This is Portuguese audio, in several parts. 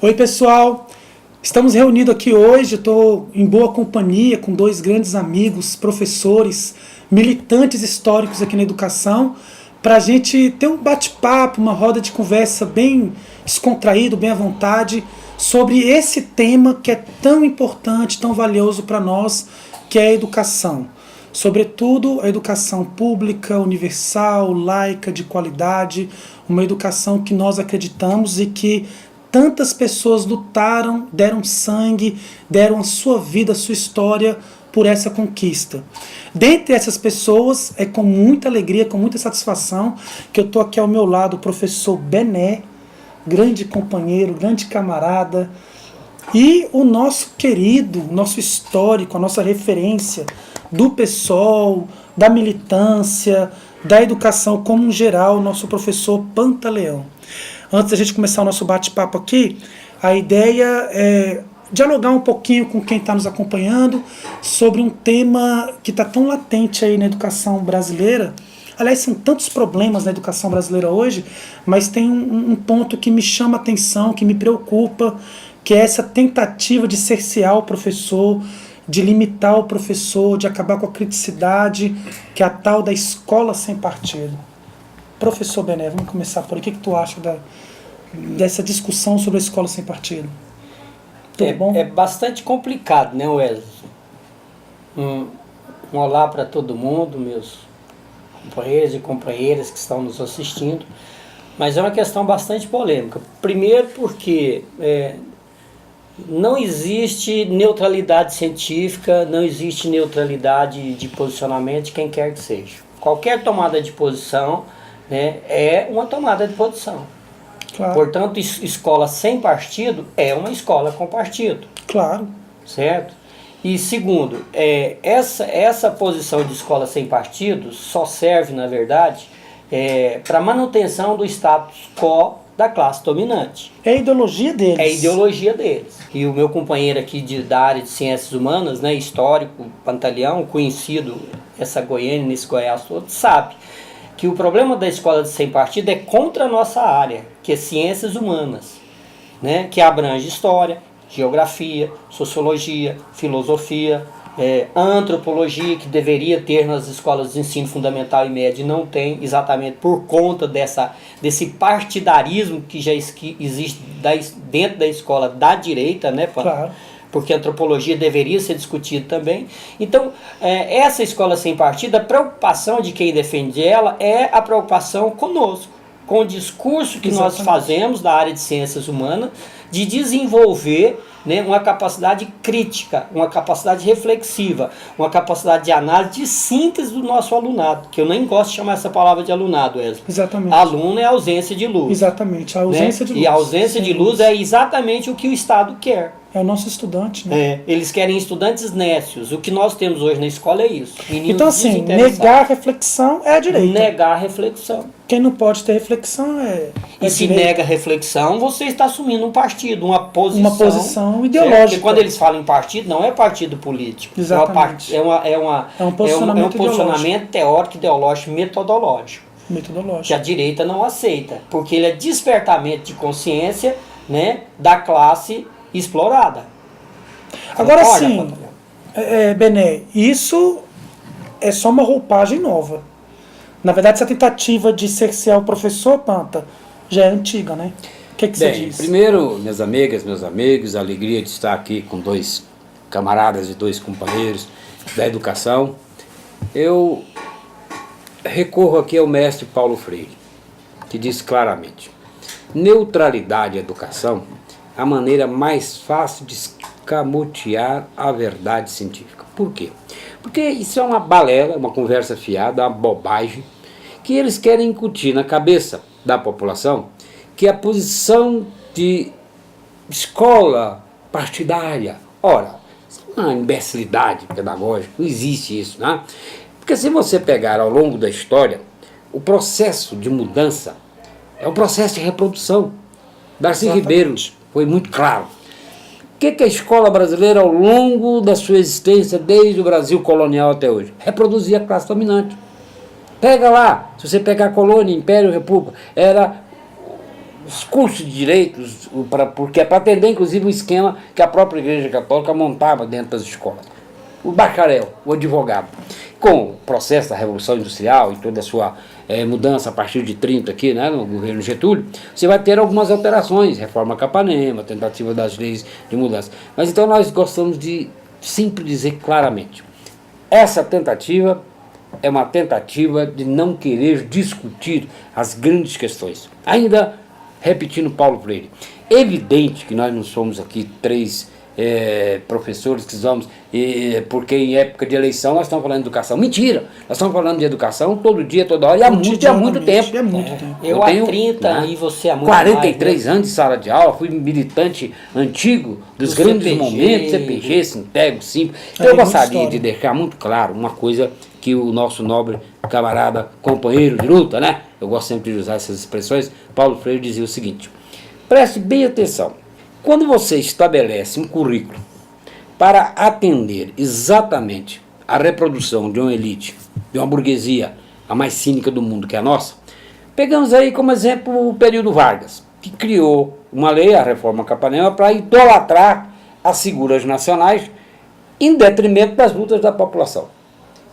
Oi, pessoal. Estamos reunidos aqui hoje. Estou em boa companhia com dois grandes amigos, professores, militantes históricos aqui na educação, para a gente ter um bate-papo, uma roda de conversa bem descontraído, bem à vontade, sobre esse tema que é tão importante, tão valioso para nós, que é a educação. Sobretudo a educação pública, universal, laica, de qualidade, uma educação que nós acreditamos e que tantas pessoas lutaram, deram sangue, deram a sua vida, a sua história por essa conquista. Dentre essas pessoas, é com muita alegria, com muita satisfação, que eu estou aqui ao meu lado, o professor Bené, grande companheiro, grande camarada, e o nosso querido, nosso histórico, a nossa referência do PSOL, da militância, da educação como um geral, nosso professor Pantaleão. Antes da gente começar o nosso bate-papo aqui, a ideia é dialogar um pouquinho com quem está nos acompanhando sobre um tema que está tão latente aí na educação brasileira. Aliás, são tantos problemas na educação brasileira hoje, mas tem um ponto que me chama a atenção, que me preocupa, que é essa tentativa de cercear o professor, de limitar o professor, de acabar com a criticidade, que é a tal da escola sem partido. Professor Bené, vamos começar por aí. O que tu acha dessa discussão sobre a escola sem partido? Tudo bom? É bastante complicado, né, Wesley? Um olá para todo mundo, meus companheiros e companheiras que estão nos assistindo. Mas é uma questão bastante polêmica. Primeiro porque não existe neutralidade científica, não existe neutralidade de posicionamento de quem quer que seja. Qualquer tomada de posição, né, é uma tomada de posição. Claro. Portanto, escola sem partido é uma escola com partido. Claro. Certo? E segundo, essa posição de escola sem partido só serve, na verdade, para manutenção do status quo da classe dominante. É a ideologia deles. É a ideologia deles. E o meu companheiro aqui da área de ciências humanas, né, histórico, Pantaleão, conhecido essa Goiânia, nesse Goiás todo, sabe que o problema da escola sem partido é contra a nossa área, que é ciências humanas, né, que abrange história, geografia, sociologia, filosofia, antropologia, que deveria ter nas escolas de ensino fundamental e médio, e não tem, exatamente por conta desse partidarismo que já existe dentro da escola da direita, né, Claro. porque a antropologia deveria ser discutida também. Então, essa escola sem partido, a preocupação de quem defende ela é a preocupação conosco, com o discurso que Exatamente. nós fazemos da área de ciências humanas, de desenvolver, né, uma capacidade crítica, uma capacidade reflexiva, uma capacidade de análise, de síntese do nosso alunado, que eu nem gosto de chamar essa palavra de alunado, Wesley. Exatamente. Aluno é ausência de luz. Exatamente, a ausência, né? de luz. E a ausência de luz é exatamente o que o Estado quer. É o nosso estudante, né? Eles querem estudantes nécios. O que nós temos hoje na escola é isso. Meninos Então, assim, desinteressados. negar a reflexão é a direita. Negar a reflexão. Quem não pode ter reflexão é E se direita. nega a reflexão, você está assumindo um partido, uma posição. Uma posição ideológica. Certo? Porque quando eles falam em partido, não é partido político. Exatamente. É um posicionamento posicionamento teórico, ideológico, metodológico. Metodológico. Que a direita não aceita. Porque ele é despertamento de consciência, né, da classe explorada. Agora Concorda, sim, Pantaleão? Bené, isso é só uma roupagem nova. Na verdade, essa tentativa de cercear o professor, Panta, já é antiga, né? O que você Bem, diz? primeiro, minhas amigas, meus amigos, a alegria de estar aqui com dois camaradas e dois companheiros da educação. Eu recorro aqui ao mestre Paulo Freire, que diz claramente: neutralidade e educação é a maneira mais fácil de escamotear a verdade científica. Por quê? Porque isso é uma balela, uma conversa fiada, uma bobagem, que eles querem incutir na cabeça da população, que a posição de escola partidária, ora, isso é uma imbecilidade pedagógica, não existe isso, né? Porque se você pegar ao longo da história, o processo de mudança é um processo de reprodução. Darcy Ribeiro foi muito claro. O que a escola brasileira, ao longo da sua existência, desde o Brasil colonial até hoje? Reproduzia a classe dominante. Pega lá, se você pegar colônia, império, república, era os cursos de direitos, porque é para atender inclusive o esquema que a própria Igreja Católica montava dentro das escolas. O bacharel, o advogado. Com o processo da Revolução Industrial e toda a sua mudança a partir de 30 aqui, né, no governo Getúlio, você vai ter algumas alterações, reforma Capanema, tentativa das leis de mudança. Mas então nós gostamos de sempre dizer claramente, essa tentativa é uma tentativa de não querer discutir as grandes questões. Ainda repetindo Paulo Freire, evidente que nós não somos aqui três professores que somos, porque em época de eleição nós estamos falando de educação. Mentira! Nós estamos falando de educação todo dia, toda hora, e há muito tempo. Eu há 30 né, e você há muito 43 mais, né? anos de sala de aula, fui militante antigo dos grandes CPG, momentos, CPG, Sintego, Simples. Então eu gostaria de deixar muito claro uma coisa que o nosso nobre camarada, companheiro de luta, né? Eu gosto sempre de usar essas expressões. Paulo Freire dizia o seguinte, preste bem atenção. Quando você estabelece um currículo para atender exatamente a reprodução de uma elite, de uma burguesia, a mais cínica do mundo que é a nossa, pegamos aí como exemplo o período Vargas, que criou uma lei, a Reforma Capanema, para idolatrar as figuras nacionais em detrimento das lutas da população.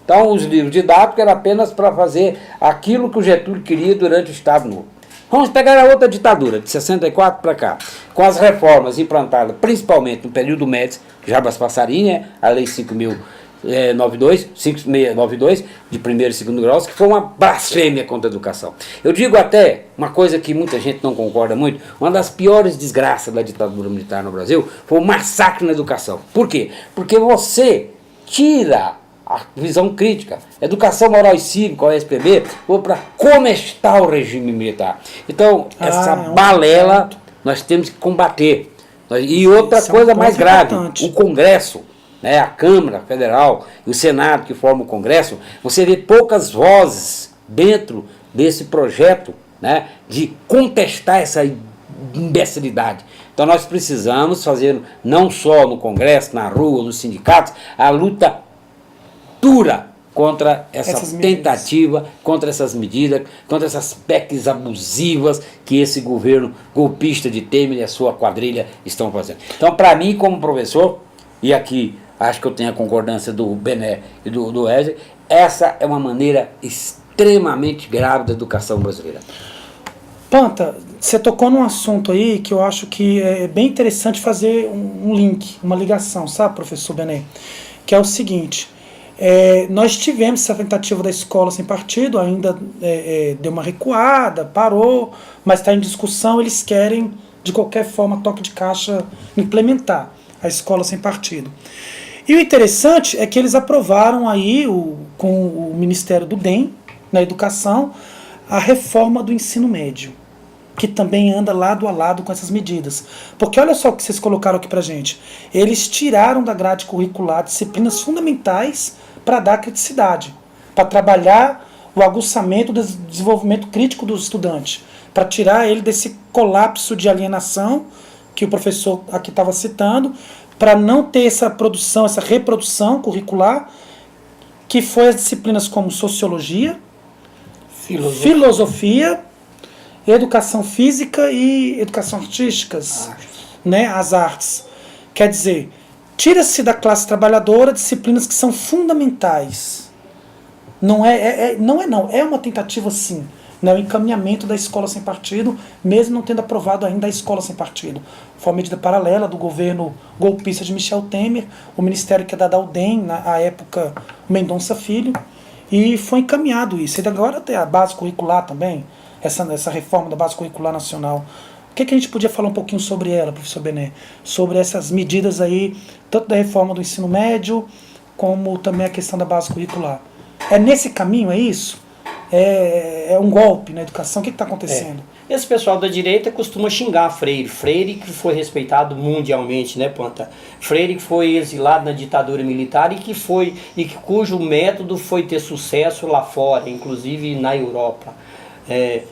Então, os livros didáticos eram apenas para fazer aquilo que o Getúlio queria durante o Estado Novo. Vamos pegar a outra ditadura, de 64 para cá, com as reformas implantadas principalmente no período Médici, Jarbas Passarinho, a Lei 5692, de primeiro e segundo graus, que foi uma blasfêmia contra a educação. Eu digo até, uma coisa que muita gente não concorda muito, uma das piores desgraças da ditadura militar no Brasil foi o massacre na educação. Por quê? Porque você tira a visão crítica, educação moral e cívica, o SPB, ou para como está o regime militar. Então, essa balela nós temos que combater. E outra coisa mais grave, o Congresso, né, a Câmara Federal e o Senado que formam o Congresso, você vê poucas vozes dentro desse projeto, né, de contestar essa imbecilidade. Então nós precisamos fazer, não só no Congresso, na rua, nos sindicatos, a luta dura contra essa tentativa, contra essas medidas, contra essas PECs abusivas que esse governo golpista de Temer e a sua quadrilha estão fazendo. Então, para mim, como professor, e aqui acho que eu tenho a concordância do Bené e do Wesley, essa é uma maneira extremamente grave da educação brasileira. Panta, você tocou num assunto aí que eu acho que é bem interessante fazer um link, uma ligação, sabe, professor Bené? Que é o seguinte... nós tivemos essa tentativa da escola sem partido, ainda deu uma recuada, parou, mas está em discussão, eles querem, de qualquer forma, toque de caixa, implementar a escola sem partido. E o interessante é que eles aprovaram aí, com o Ministério do DEM, na educação, a reforma do ensino médio, que também anda lado a lado com essas medidas. Porque olha só o que vocês colocaram aqui pra gente. Eles tiraram da grade curricular disciplinas fundamentais para dar criticidade, para trabalhar o aguçamento do desenvolvimento crítico do estudante, para tirar ele desse colapso de alienação que o professor aqui estava citando, para não ter essa produção, essa reprodução curricular, que foi as disciplinas como sociologia, filosofia, educação física e educação artísticas, né, as artes. Quer dizer, tira-se da classe trabalhadora disciplinas que são fundamentais. Não é uma tentativa sim, né, o encaminhamento da escola sem partido, mesmo não tendo aprovado ainda a escola sem partido. Foi uma medida paralela do governo golpista de Michel Temer, o ministério que é da UDEM, na época Mendonça Filho, e foi encaminhado isso. E agora tem a base curricular também, essa reforma da base curricular nacional. O que a gente podia falar um pouquinho sobre ela, professor Bené? Sobre essas medidas aí, tanto da reforma do ensino médio, como também a questão da base curricular. É nesse caminho, é isso? É um golpe na educação? O que está acontecendo? Esse pessoal da direita costuma xingar Freire. Freire que foi respeitado mundialmente, né, Panta? Freire que foi exilado na ditadura militar cujo método foi ter sucesso lá fora, inclusive na Europa.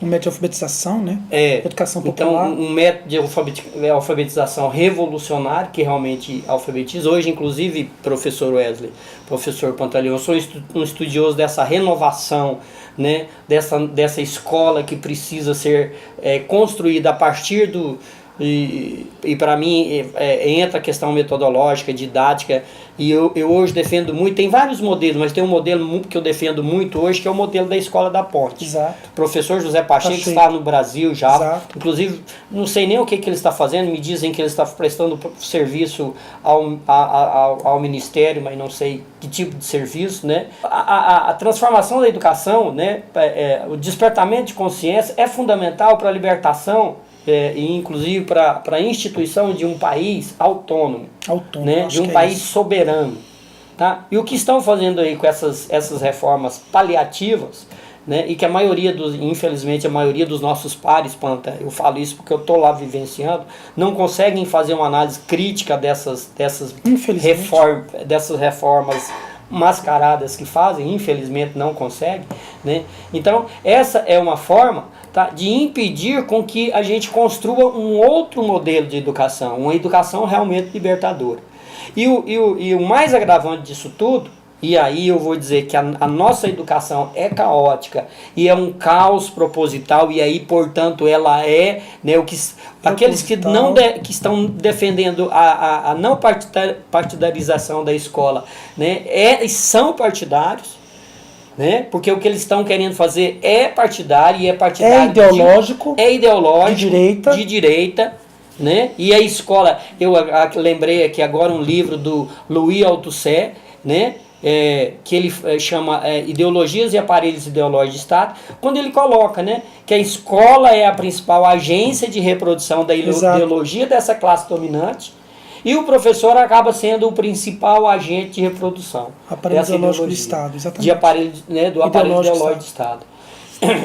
Um método de alfabetização, né? Educação então, popular. um método de alfabetização revolucionário que realmente alfabetiza. Hoje, inclusive, professor Wesley, professor Pantaleão, eu sou um estudioso dessa renovação, né? dessa escola que precisa ser construída a partir do... E para mim entra a questão metodológica, didática, e eu hoje defendo muito, tem vários modelos, mas tem um modelo que eu defendo muito hoje, que é o modelo da Escola da Ponte. Exato. O professor José Pacheco está no Brasil já, Exato. Inclusive, não sei nem o que ele está fazendo, me dizem que ele está prestando serviço ao Ministério, mas não sei que tipo de serviço, né? A transformação da educação, né? O despertamento de consciência é fundamental para a libertação e inclusive para a instituição de um país autônomo, né? De um país soberano, tá? E o que estão fazendo aí com essas reformas paliativas, né? E que infelizmente a maioria dos nossos pares, Panta, eu falo isso porque eu estou lá vivenciando, não conseguem fazer uma análise crítica dessas reformas mascaradas que fazem, infelizmente não conseguem, né? Então essa é uma forma, tá, de impedir com que a gente construa um outro modelo de educação, uma educação realmente libertadora. E o mais agravante disso tudo, e aí eu vou dizer que a nossa educação é caótica e é um caos proposital, e aí, portanto, ela né, aqueles que que estão defendendo a não partidarização da escola, né, são partidários, né, porque o que eles estão querendo fazer é partidário, e é partidário ideológico, de direita, né, e a escola, eu lembrei aqui agora um livro do Louis Althusser, né, que ele chama Ideologias e Aparelhos Ideológicos de Estado, quando ele coloca, né, que a escola é a principal agência de reprodução da ideologia dessa classe dominante, e o professor acaba sendo o principal agente de reprodução dessa ideologia do Estado, exatamente. Do aparelho ideológico de Estado.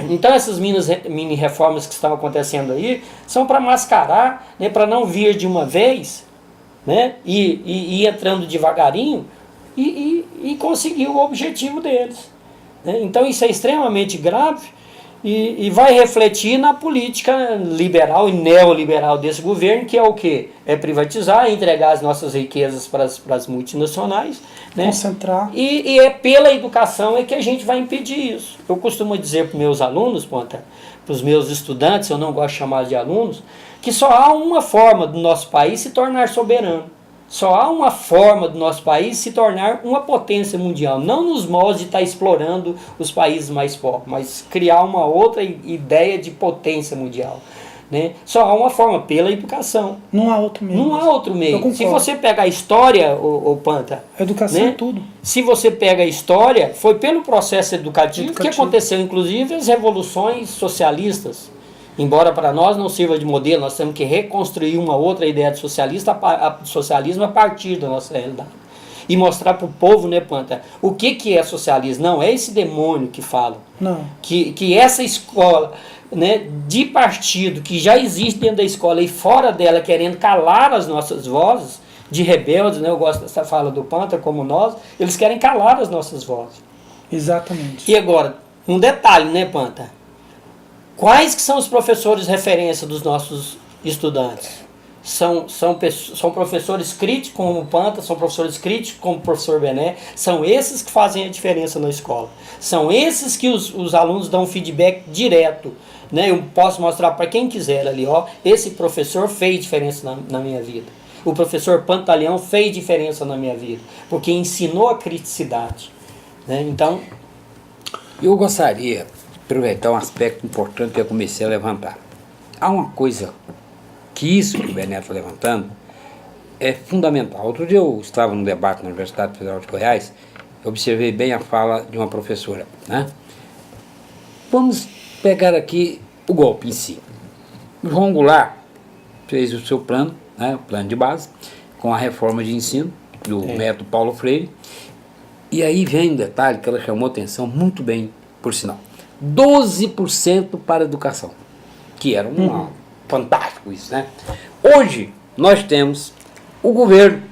Então essas mini reformas que estão acontecendo aí são para mascarar, né, para não vir de uma vez, né, e ir entrando devagarinho, e conseguir o objetivo deles, né? Então isso é extremamente grave e vai refletir na política liberal e neoliberal desse governo, que é o quê? É privatizar, entregar as nossas riquezas para as multinacionais, né? Concentrar. E é pela educação que a gente vai impedir isso. Eu costumo dizer para os meus alunos, para os meus estudantes, eu não gosto de chamar de alunos, que só há uma forma do nosso país se tornar soberano. Só há uma forma do nosso país se tornar uma potência mundial, não nos moldes de estar explorando os países mais pobres, mas criar uma outra ideia de potência mundial, né? Só há uma forma, pela educação. Não há outro meio. Não há outro meio. Se você pega a história, o Panta... A educação, né? É tudo. Se você pega a história, foi pelo processo educativo que aconteceu, inclusive, as revoluções socialistas. Embora para nós não sirva de modelo, nós temos que reconstruir uma outra ideia de socialismo a partir da nossa realidade. E mostrar para o povo, né, Panta, o que é socialismo. Não é esse demônio que fala. Não. Que essa escola, né, de partido que já existe dentro da escola e fora dela, querendo calar as nossas vozes, de rebeldes, né, eu gosto dessa fala do Panta, como nós, eles querem calar as nossas vozes. Exatamente. E agora, um detalhe, né, Panta? Quais que são os professores de referência dos nossos estudantes? São professores críticos como o Panta, são professores críticos como o professor Bené, são esses que fazem a diferença na escola. São esses que os alunos dão feedback direto, né? Eu posso mostrar para quem quiser ali, ó, esse professor fez diferença na minha vida. O professor Pantaleão fez diferença na minha vida, porque ensinou a criticidade, né? Então, eu gostaria aproveitar um aspecto importante que eu comecei a levantar. Há uma coisa que isso que o Bené está levantando é fundamental. Outro dia eu estava num debate na Universidade Federal de Goiás, eu observei bem a fala de uma professora, né? Vamos pegar aqui o golpe em si. O João Goulart fez o seu plano, né, o plano de base, com a reforma de ensino do método Paulo Freire, e aí vem um detalhe que ela chamou atenção muito bem, por sinal. 12% para a educação, que era fantástico isso, né? Hoje, nós temos o governo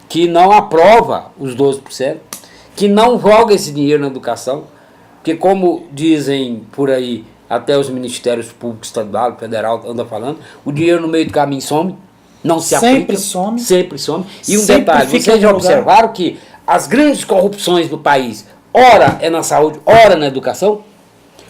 que não aprova os 12%, que não joga esse dinheiro na educação, que, como dizem por aí, até os ministérios públicos, estadual, federal, anda falando, o dinheiro no meio do caminho some, não se aplica. Sempre some. Sempre some. E um Sempre detalhe, fica vocês já no lugar. observaram que as grandes corrupções do país, ora é na saúde, ora na educação?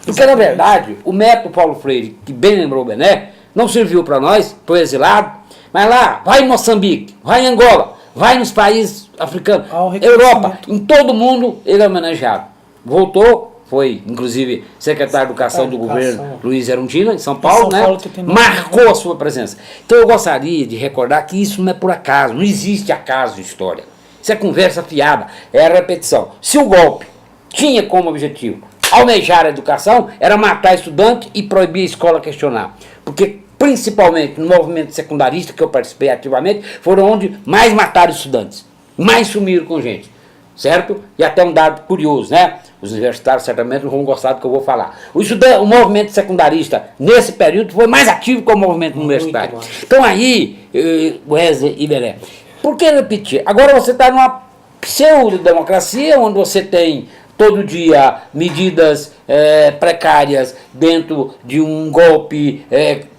Porque, na verdade, o método Paulo Freire, que bem lembrou o Bené, não serviu para nós, para o exilado, mas lá, vai em Moçambique, vai em Angola, vai nos países africanos, Ao Europa, reconhecimento. em todo mundo ele é homenageado. Voltou, foi inclusive secretário de Educação do governo Luiz Erundina, em São Paulo, São né? Paulo que tem Marcou a sua presença. Então eu gostaria de recordar que isso não é por acaso, não existe acaso em história. Isso é conversa fiada, é a repetição. Se o golpe tinha como objetivo almejar a educação, era matar estudante e proibir a escola questionar. Porque, principalmente no movimento secundarista, que eu participei ativamente, foram onde mais mataram estudantes, mais sumiram com gente, certo? E até um dado curioso, né? Os universitários certamente não vão gostar do que eu vou falar. O movimento secundarista, nesse período, foi mais ativo que o movimento universitário. Então aí, Wesley e Belé, por que repetir? Agora você está numa pseudo-democracia, onde você tem todo dia medidas precárias dentro de um golpe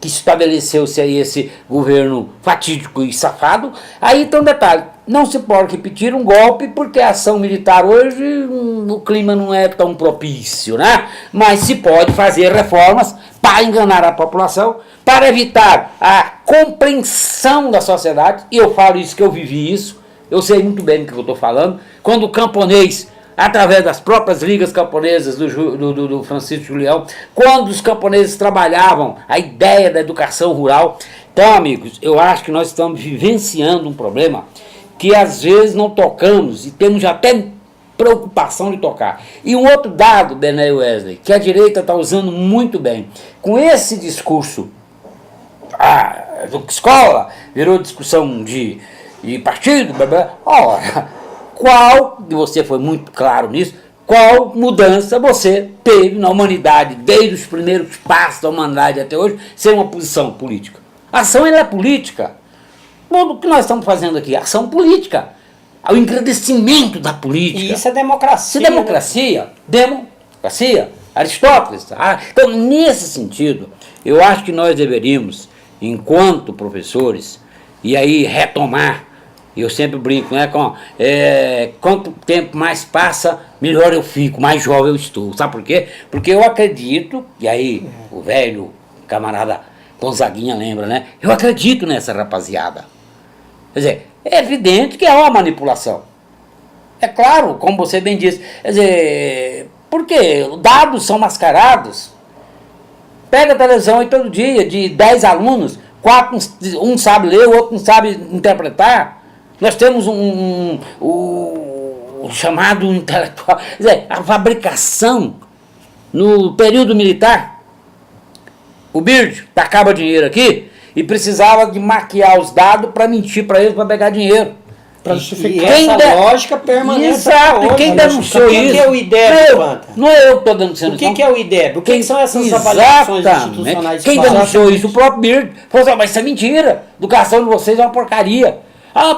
que estabeleceu-se aí esse governo fatídico e safado. Aí tem um detalhe, não se pode repetir um golpe porque a ação militar hoje o clima não é tão propício, né? Mas se pode fazer reformas para enganar a população, para evitar a compreensão da sociedade, e eu falo isso que eu vivi isso, eu sei muito bem do que eu estou falando, quando o camponês, através das próprias ligas camponesas do Francisco Julião, quando os camponeses trabalhavam a ideia da educação rural. Então, amigos, eu acho que nós estamos vivenciando um problema que às vezes não tocamos e temos até preocupação de tocar. E um outro dado, Bené e Wesley, que a direita está usando muito bem, com esse discurso, do escola, virou discussão de partido, blá, blá. Ora, qual, e você foi muito claro nisso, qual mudança você teve na humanidade, desde os primeiros passos da humanidade até hoje, sem uma posição política? A ação ela é política. Bom, o que nós estamos fazendo aqui? Ação política. O engrandecimento da política. E isso é democracia. Isso é democracia. Democracia. Aristóteles. Então, nesse sentido, eu acho que nós deveríamos, enquanto professores, e aí retomar, e eu sempre brinco, né, quanto tempo mais passa, melhor eu fico, mais jovem eu estou. Sabe por quê? Porque eu acredito, e aí o velho camarada Gonzaguinha lembra, né? Eu acredito nessa rapaziada. Quer dizer, é evidente que é uma manipulação. É claro, como você bem disse. Quer dizer, porque dados são mascarados. Pega a televisão aí todo dia, de 10 alunos, 4, um sabe ler, o outro não sabe interpretar. Nós temos o chamado intelectual. Quer dizer, a fabricação no período militar. O Bird tacava dinheiro aqui e precisava de maquiar os dados para mentir para eles, para pegar dinheiro. Para justificar. E essa lógica permanece. Exato, quem denunciou isso? O que é o IDEB? Não é eu que estou denunciando isso. O que é o IDEB? O que são essas avaliações institucionais? Quem denunciou isso? O próprio Bird. Falou assim, mas isso é mentira. A educação de vocês é uma porcaria.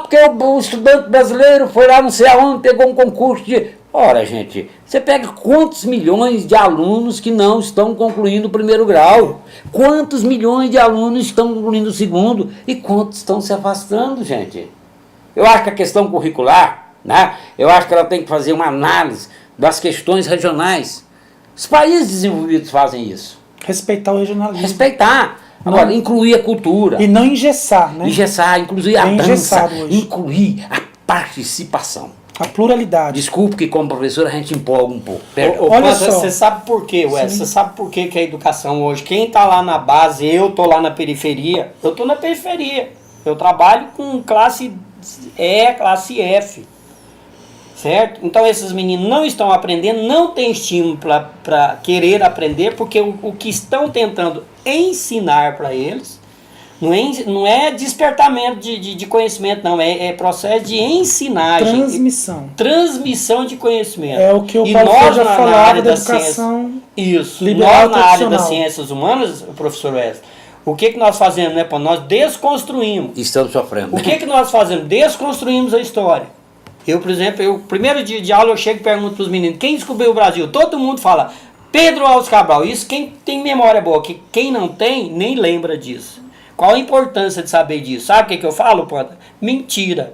Porque o estudante brasileiro foi lá não sei aonde, pegou um concurso de... Ora, gente, você pega quantos milhões de alunos que não estão concluindo o primeiro grau? Quantos milhões de alunos estão concluindo o segundo? E quantos estão se afastando, gente? Eu acho que a questão curricular, né? Eu acho que ela tem que fazer uma análise das questões regionais. Os países desenvolvidos fazem isso. Respeitar o regionalismo. Respeitar. Agora, incluir a cultura. E não engessar, né? Engessar, incluir a dança, incluir a participação. A pluralidade. Desculpe que como professor a gente empolga um pouco. Olha só. Você sabe por quê, Wes? Você sabe por quê que a educação hoje, quem está lá na base, eu estou lá na periferia, eu estou na periferia. Eu trabalho com classe E, classe F. Certo? Então esses meninos não estão aprendendo, não tem estímulo para querer aprender, porque o que estão tentando ensinar para eles não é despertamento de conhecimento, não, é processo de ensinagem. Transmissão de conhecimento. É o que o Paulo já falava da educação. Isso. Nós, na área das ciências humanas, professor Wesley, o que nós fazemos, né? Nós desconstruímos. Estamos sofrendo. O que nós fazemos? Desconstruímos a história. Eu, por exemplo, primeiro dia de aula eu chego e pergunto para os meninos, quem descobriu o Brasil? Todo mundo fala, Pedro Álvares Cabral, isso quem tem memória boa, que quem não tem, nem lembra disso. Qual a importância de saber disso? Sabe o que eu falo, Panta? Mentira.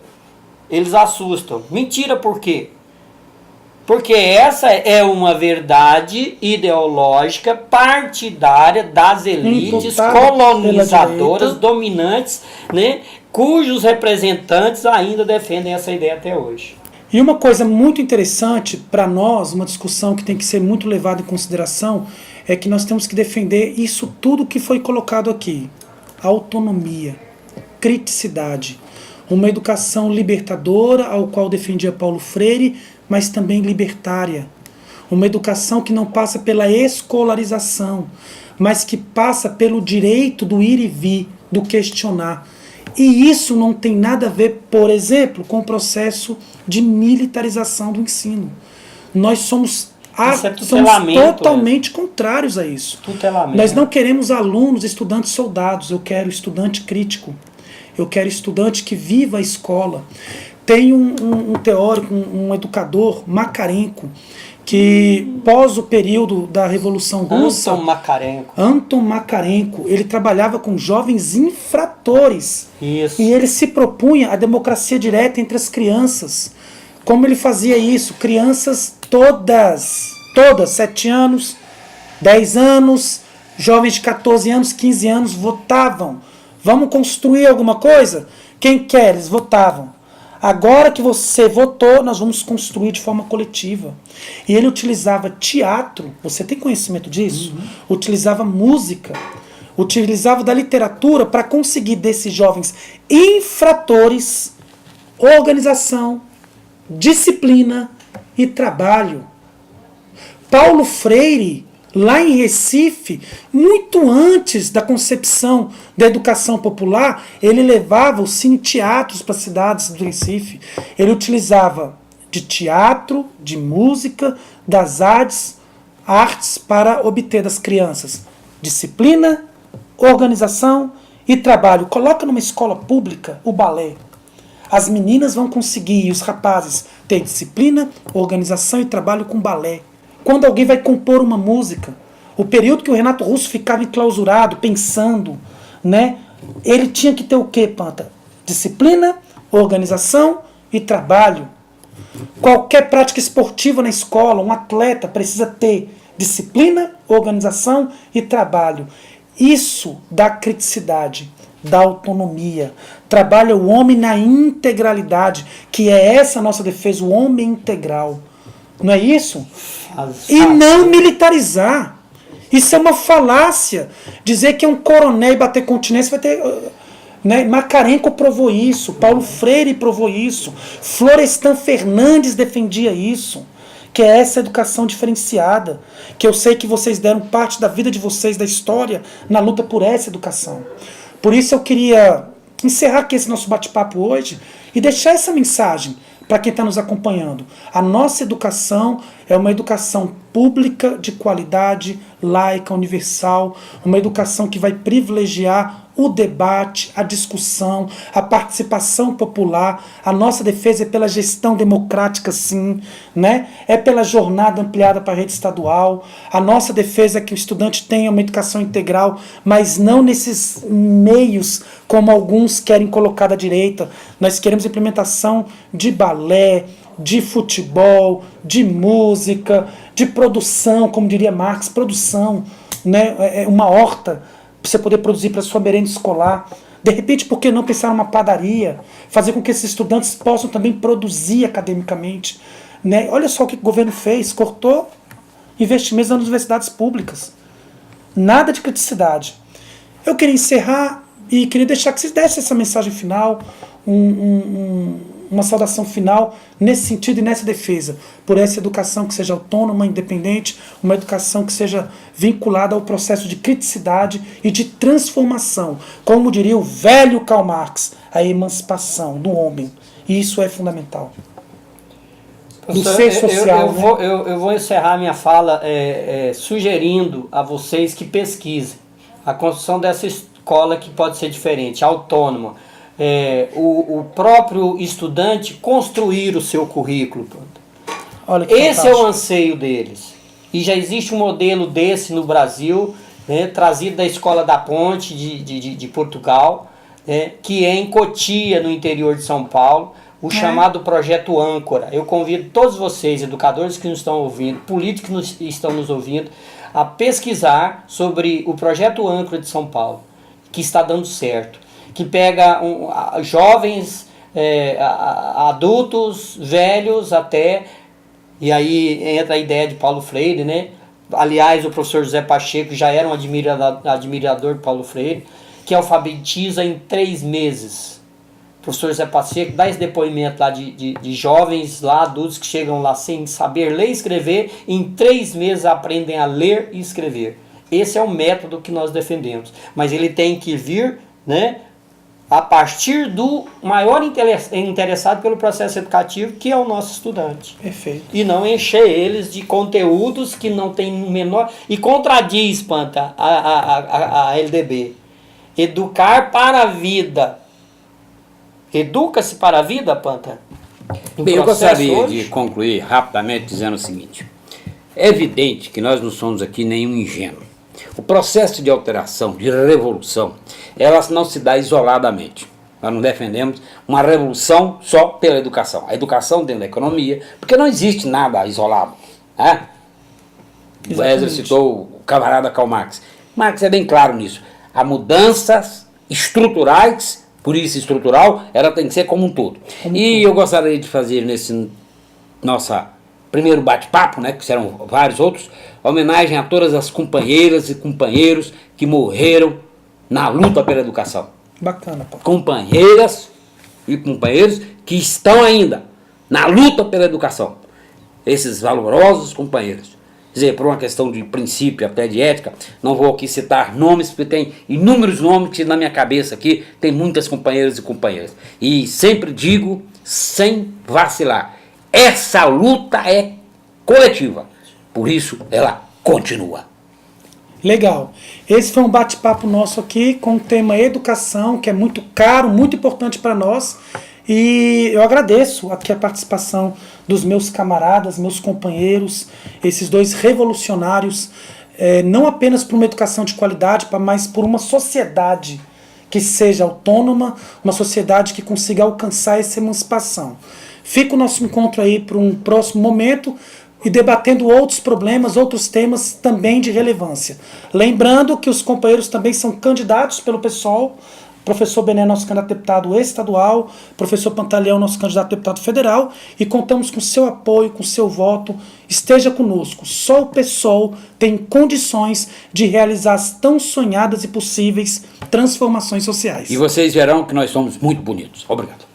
Eles assustam. Mentira por quê? Porque essa é uma verdade ideológica partidária das elites Imputada colonizadoras, dominantes, né, cujos representantes ainda defendem essa ideia até hoje. E uma coisa muito interessante para nós, uma discussão que tem que ser muito levada em consideração, é que nós temos que defender isso tudo que foi colocado aqui. Autonomia, criticidade, uma educação libertadora, ao qual defendia Paulo Freire, mas também libertária. Uma educação que não passa pela escolarização, mas que passa pelo direito do ir e vir, do questionar. E isso não tem nada a ver, por exemplo, com o processo de militarização do ensino. Nós somos totalmente contrários a isso. Nós não queremos alunos, estudantes soldados. Eu quero estudante crítico. Eu quero estudante que viva a escola. Tem um teórico, um educador, Makarenko, que pós o período da Revolução Russa... Anton Makarenko, ele trabalhava com jovens infratores. Isso. E ele se propunha a democracia direta entre as crianças. Como ele fazia isso? Crianças todas, 7 anos, 10 anos, jovens de 14 anos, 15 anos, votavam. Vamos construir alguma coisa? Quem quer? Eles votavam. Agora que você votou, nós vamos construir de forma coletiva. E ele utilizava teatro, você tem conhecimento disso? Uhum. Utilizava música, utilizava da literatura para conseguir desses jovens infratores organização, disciplina e trabalho. Paulo Freire, lá em Recife, muito antes da concepção da educação popular, ele levava os cine-teatros para as cidades do Recife. Ele utilizava de teatro, de música, das artes para obter das crianças disciplina, organização e trabalho. Coloca numa escola pública o balé. As meninas vão conseguir, e os rapazes, ter disciplina, organização e trabalho com balé. Quando alguém vai compor uma música, o período que o Renato Russo ficava enclausurado, pensando, né? Ele tinha que ter o quê, Panta? Disciplina, organização e trabalho. Qualquer prática esportiva na escola, um atleta precisa ter disciplina, organização e trabalho. Isso dá criticidade, dá autonomia. Trabalha o homem na integralidade, que é essa a nossa defesa, o homem integral. Não é isso? E não militarizar. Isso é uma falácia. Dizer que é um coronel e bater continência vai ter... Né? Makarenko provou isso, Paulo Freire provou isso, Florestan Fernandes defendia isso, que é essa educação diferenciada, que eu sei que vocês deram parte da vida de vocês, da história, na luta por essa educação. Por isso eu queria encerrar aqui esse nosso bate-papo hoje e deixar essa mensagem para quem está nos acompanhando. A nossa educação é uma educação pública, de qualidade, laica, universal, uma educação que vai privilegiar o debate, a discussão, a participação popular. A nossa defesa é pela gestão democrática, sim, né? É pela jornada ampliada para a rede estadual. A nossa defesa é que o estudante tenha uma educação integral, mas não nesses meios como alguns querem colocar da direita. Nós queremos implementação de balé, de futebol, de música, de produção, como diria Marx, produção, né? É uma horta para você poder produzir para a sua merenda escolar. De repente, por que não pensar numa padaria? Fazer com que esses estudantes possam também produzir academicamente. Né? Olha só o que o governo fez. Cortou investimentos nas universidades públicas. Nada de criticidade. Eu queria encerrar e queria deixar que vocês dessem essa mensagem final, uma saudação final nesse sentido e nessa defesa, por essa educação que seja autônoma, independente, uma educação que seja vinculada ao processo de criticidade e de transformação, como diria o velho Karl Marx, a emancipação do homem. E isso é fundamental. Do ser social. Eu vou encerrar minha fala sugerindo a vocês que pesquisem a construção dessa escola que pode ser diferente, autônoma. O próprio estudante construir o seu currículo. Olha que esse fantástico. é o anseio deles. e já existe um modelo desse no Brasil, né, trazido da Escola da Ponte de Portugal, né, que é em Cotia, no interior de São Paulo, o chamado Projeto Âncora. Eu convido todos vocês, educadores que nos estão ouvindo, políticos que estão nos ouvindo, a pesquisar sobre o Projeto Âncora de São Paulo, que está dando certo, que pega jovens, adultos, velhos até, e aí entra a ideia de Paulo Freire, né? Aliás, o professor José Pacheco já era um admirador de Paulo Freire, que alfabetiza em 3 meses. O professor José Pacheco dá esse depoimento lá de jovens, lá, adultos que chegam lá sem saber ler e escrever, em 3 meses aprendem a ler e escrever. Esse é o método que nós defendemos. Mas ele tem que vir, né, a partir do maior interessado pelo processo educativo, que é o nosso estudante. Perfeito. E não encher eles de conteúdos que não tem menor... E contradiz, Panta, a LDB. Educar para a vida. Educa-se para a vida, Panta? Bem, eu gostaria de concluir rapidamente dizendo o seguinte. É evidente que nós não somos aqui nenhum ingênuo. O processo de alteração, de revolução, ela não se dá isoladamente. Nós não defendemos uma revolução só pela educação. A educação dentro da economia, porque não existe nada isolado. Né? O Wesley citou o camarada Karl Marx. Marx é bem claro nisso. Há mudanças estruturais, por isso estrutural, ela tem que ser como um todo. Eu gostaria de fazer nesse nossa primeiro bate-papo, né, que serão vários outros, homenagem a todas as companheiras e companheiros que morreram na luta pela educação. Bacana, pô. Companheiras e companheiros que estão ainda na luta pela educação. Esses valorosos companheiros. Quer dizer, por uma questão de princípio, até de ética, não vou aqui citar nomes, porque tem inúmeros nomes que na minha cabeça aqui tem muitas companheiras e companheiras. E sempre digo, sem vacilar, essa luta é coletiva. Por isso, ela continua. Legal. Esse foi um bate-papo nosso aqui com o tema educação, que é muito caro, muito importante para nós. E eu agradeço aqui a participação dos meus camaradas, meus companheiros, esses 2 revolucionários, não apenas por uma educação de qualidade, mas por uma sociedade que seja autônoma, uma sociedade que consiga alcançar essa emancipação. Fica o nosso encontro aí para um próximo momento e debatendo outros problemas, outros temas também de relevância. Lembrando que os companheiros também são candidatos pelo PSOL, professor Bené, nosso candidato a deputado estadual, professor Pantaleão, nosso candidato a deputado federal, e contamos com seu apoio, com seu voto. Esteja conosco. Só o PSOL tem condições de realizar as tão sonhadas e possíveis transformações sociais. E vocês verão que nós somos muito bonitos. Obrigado.